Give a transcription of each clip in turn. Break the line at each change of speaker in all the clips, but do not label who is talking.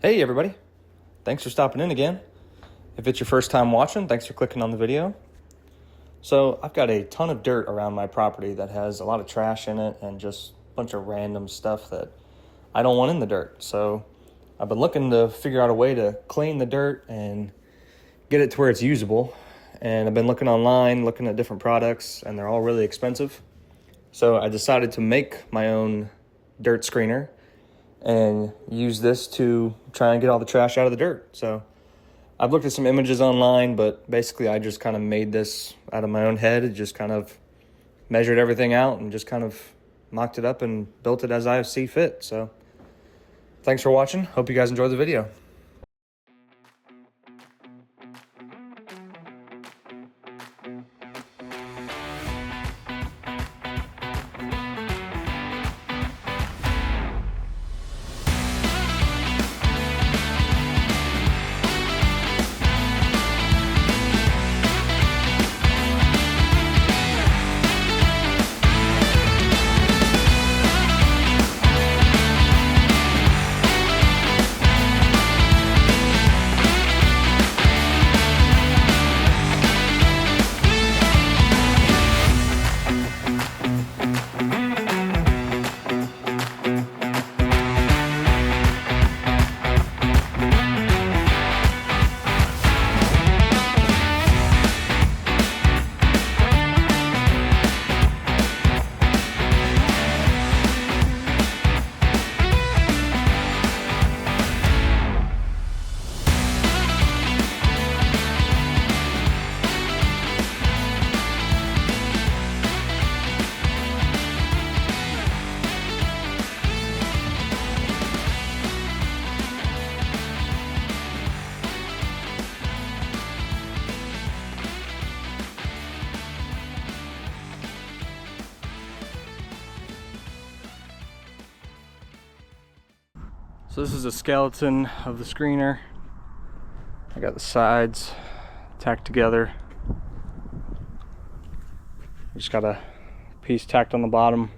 Hey everybody, thanks for stopping in again. If it's your first time watching, thanks for clicking on the video. So I've got a ton of dirt around my property that has a lot of trash in it and just a bunch of random stuff that I don't want in the dirt. So I've been looking to figure out a way to clean the dirt and get it to where it's usable. And I've been looking online, looking at different products, and they're all really expensive. So I decided to make my own dirt screener and use this to try and get all the trash out of the dirt. So I've looked at some images online, but basically I just kind of made this out of my own head. It just kind of measured everything out and just kind of mocked it up and built it as I see fit. So thanks for watching. Hope you guys enjoyed the video. So this is a skeleton of the screener. I got the sides tacked together. Just got a piece tacked on the bottom.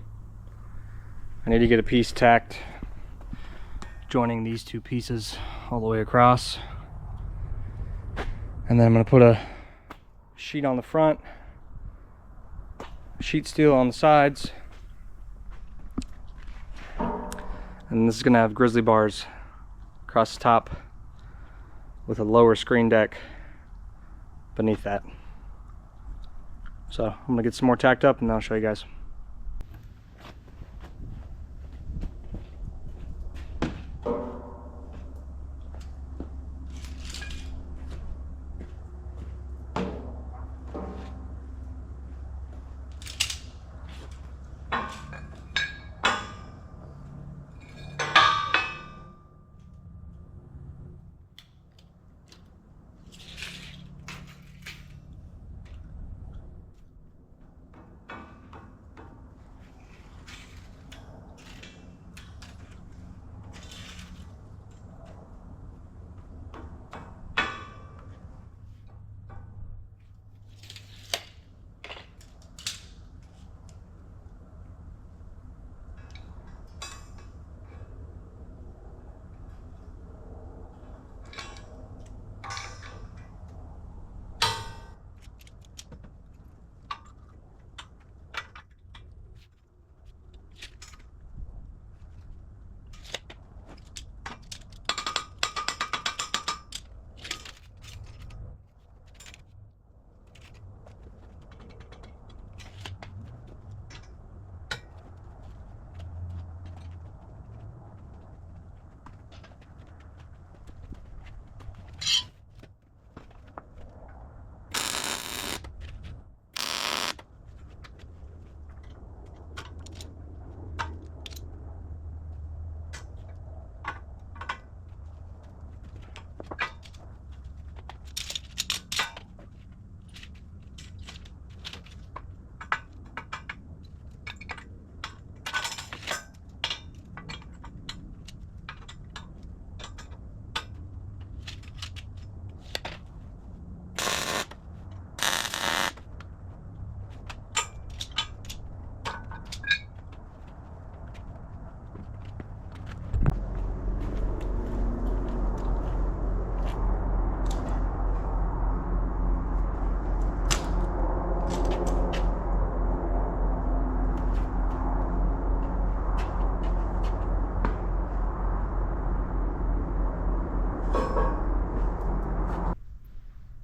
I need to get a piece tacked joining these two pieces all the way across. And then I'm going to put a sheet on the front, sheet steel on the sides. And this is going to have grizzly bars across the top with a lower screen deck beneath that. So I'm going to get some more tacked up and then I'll show you guys.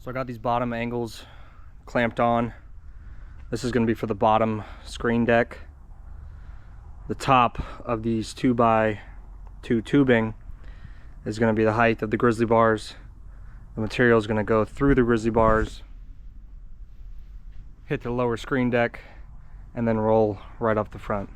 So I got these bottom angles clamped on. This is going to be for the bottom screen deck. The top of these 2x2 tubing is going to be the height of the grizzly bars. The material is going to go through the grizzly bars, hit the lower screen deck, and then roll right up the front.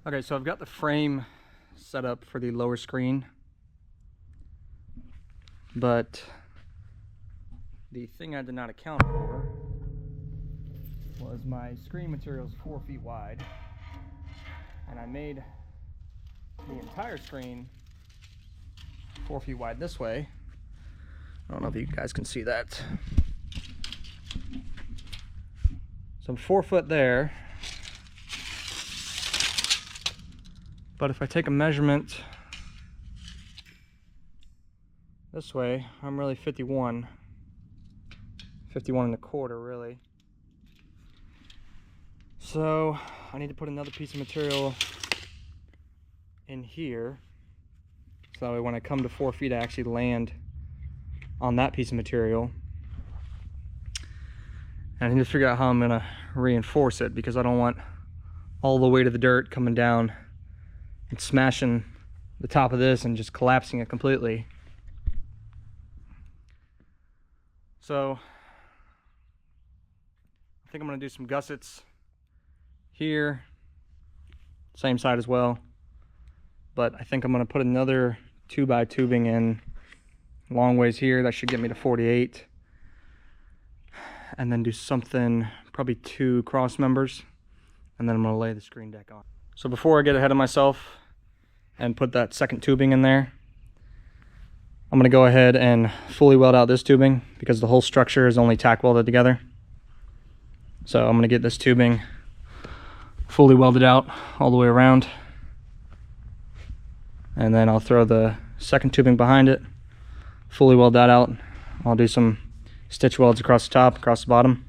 Okay, so I've got the frame set up for the lower screen, but the thing I did not account for was my screen material is 4 feet wide, and I made the entire screen 4 feet wide this way. I don't know if you guys can see that. So I'm 4 foot there. But if I take a measurement this way, I'm really 51 and a quarter really. So I need to put another piece of material in here, so that way when I come to 4 feet I actually land on that piece of material. And I need to figure out how I'm gonna reinforce it, because I don't want all the weight of the dirt coming down and smashing the top of this and just collapsing it completely. So I think I'm gonna do some gussets here, same side as well, but I think I'm gonna put another 2x tubing in long ways here. That should get me to 48, and then do something, probably 2 cross members, and then I'm gonna lay the screen deck on. So before I get ahead of myself and put that second tubing in there, I'm gonna go ahead and fully weld out this tubing, because the whole structure is only tack welded together. So I'm gonna get this tubing fully welded out all the way around, and then I'll throw the second tubing behind it, fully weld that out. I'll do some stitch welds across the top, across the bottom,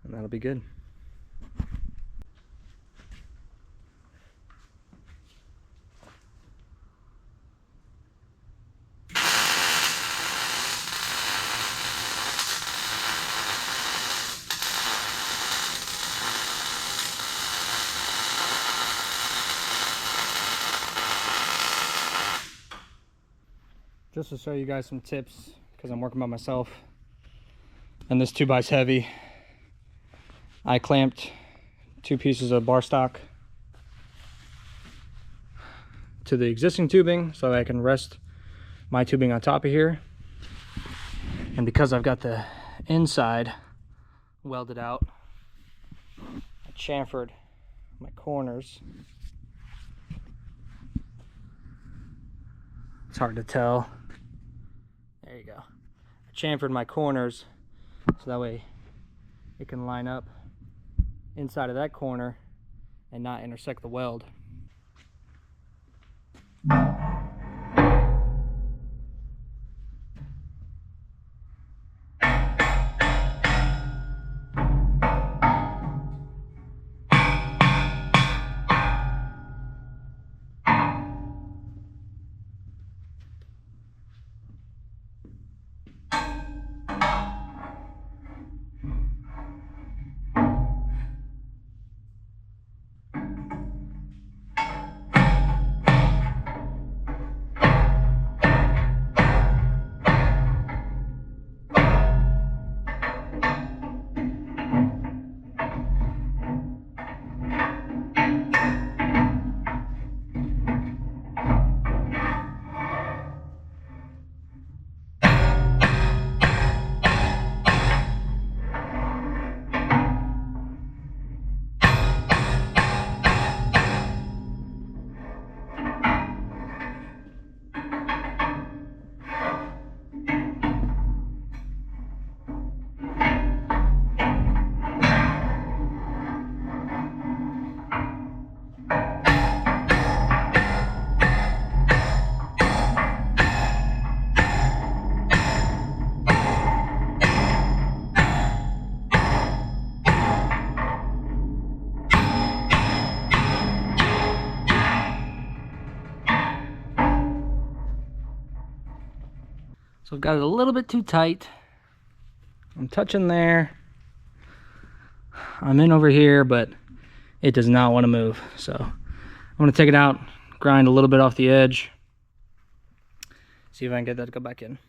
and that'll be good. Just to show you guys some tips, because I'm working by myself and this 2x's heavy, I clamped 2 pieces of bar stock to the existing tubing so I can rest my tubing on top of here. And because I've got the inside welded out, I chamfered my corners. It's hard to tell. There you go. I chamfered my corners so that way it can line up inside of that corner and not intersect the weld.
So I've got it a little bit too tight. I'm touching there. I'm in over here, but it does not want to move. So I'm going to take it out, grind a little bit off the edge, see if I can get that to go back in.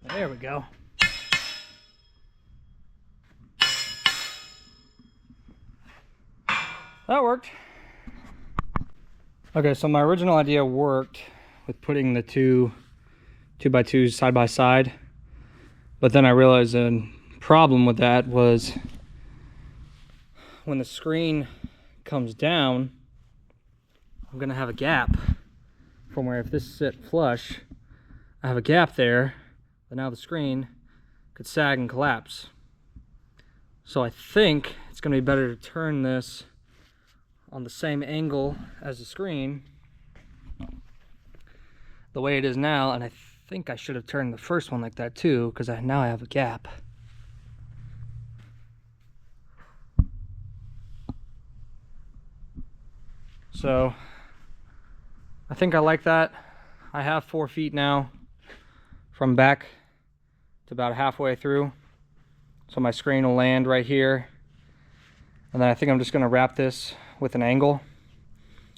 There we go. That worked. Okay, so my original idea worked with putting the two 2x2s side by side, but then I realized a problem with that was when the screen comes down, I'm gonna have a gap from where, if this sit flush, I have a gap there, but now the screen could sag and collapse. So I think it's gonna be better to turn this on the same angle as the screen, the way it is now, and I think I should have turned the first one like that too, because now I have a gap. So I think I like that. I have 4 feet now from back to about halfway through. So my screen will land right here. And then I think I'm just gonna wrap this with an angle.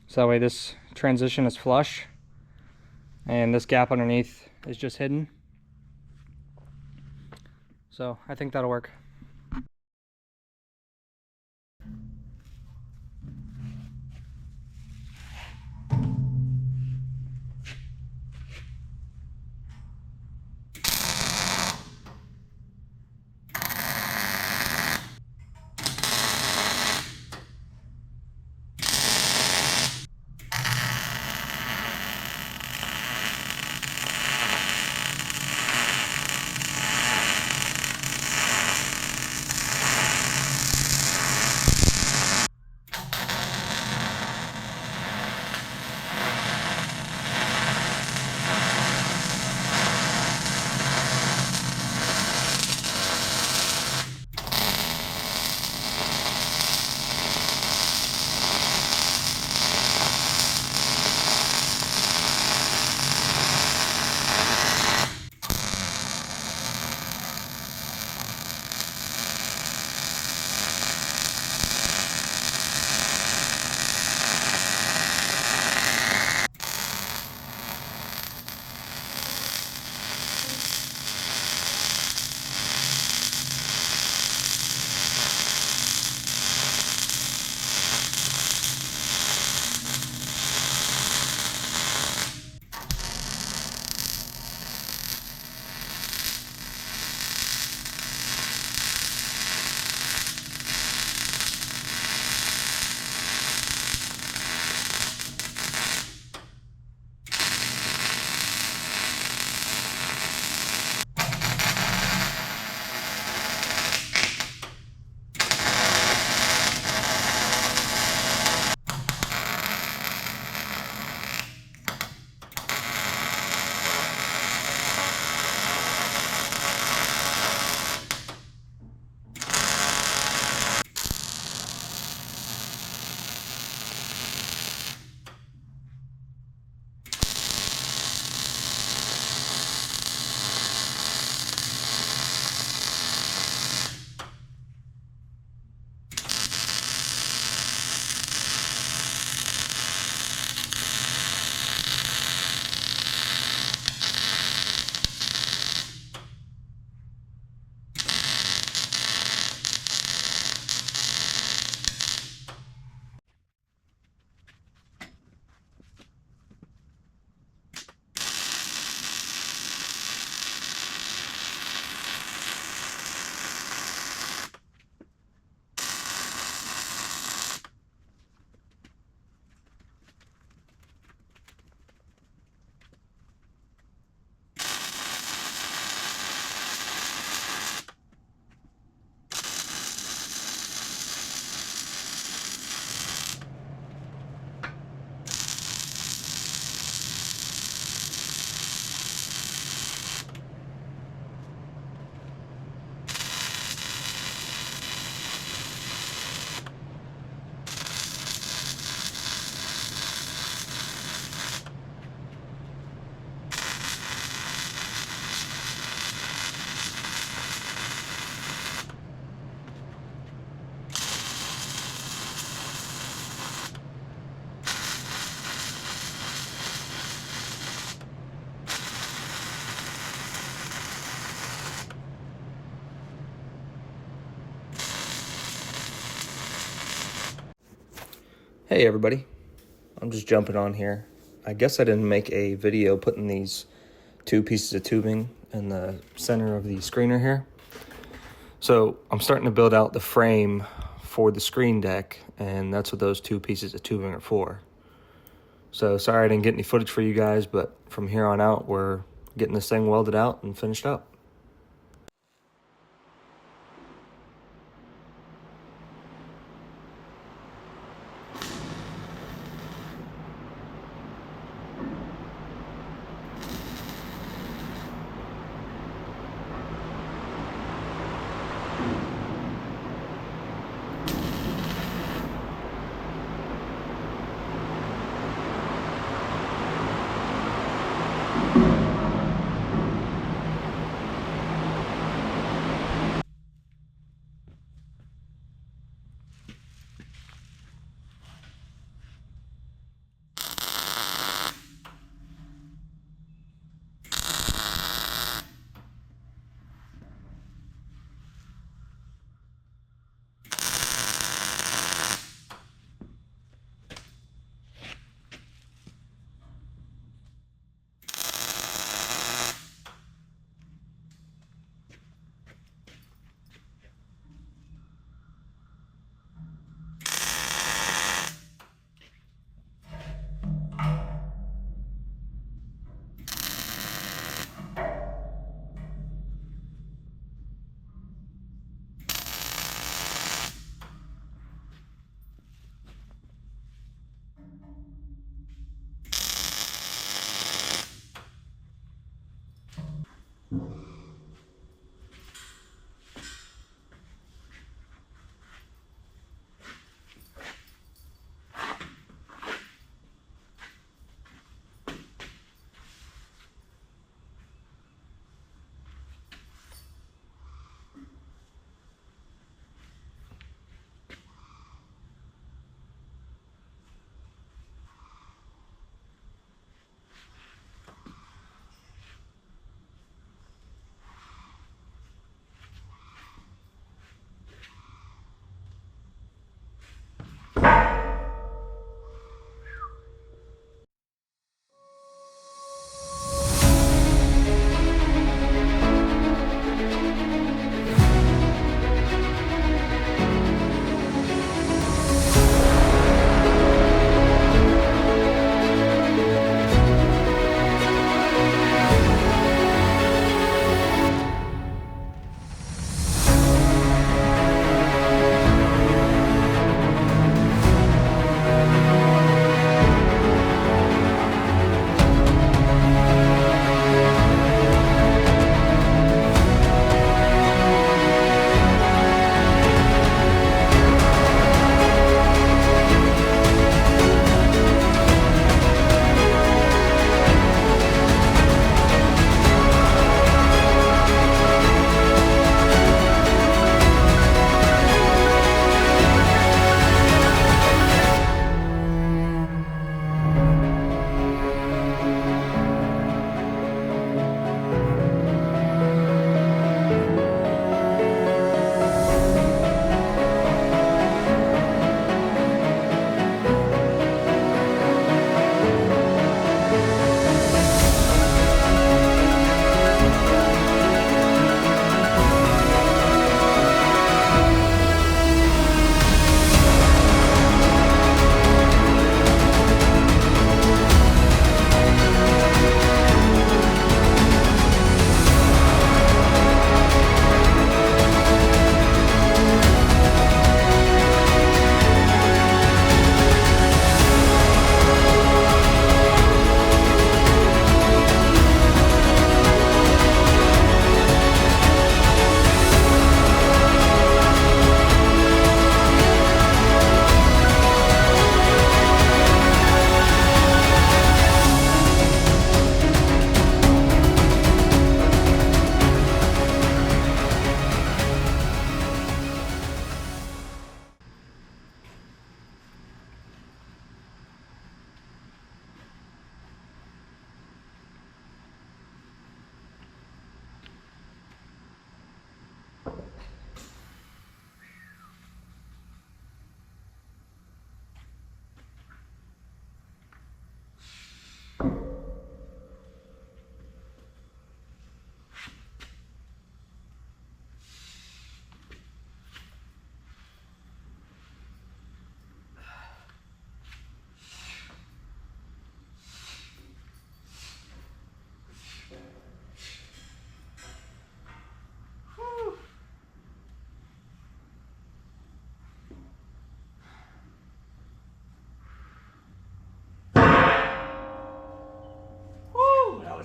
So that way this transition is flush and this gap underneath is just hidden. So I think that'll work.
Hey everybody, I'm just jumping on here. I guess I didn't make a video putting these two pieces of tubing in the center of the screener here. So I'm starting to build out the frame for the screen deck, and that's what those two pieces of tubing are for. So sorry I didn't get any footage for you guys, but from here on out we're getting this thing welded out and finished up.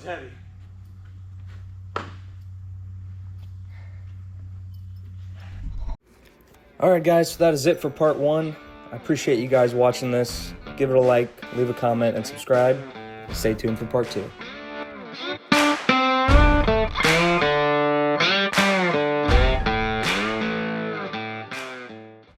heavy.
All right, guys, so that is it for part 1. I appreciate you guys watching this. Give it a like, leave a comment, and subscribe. Stay tuned for part 2.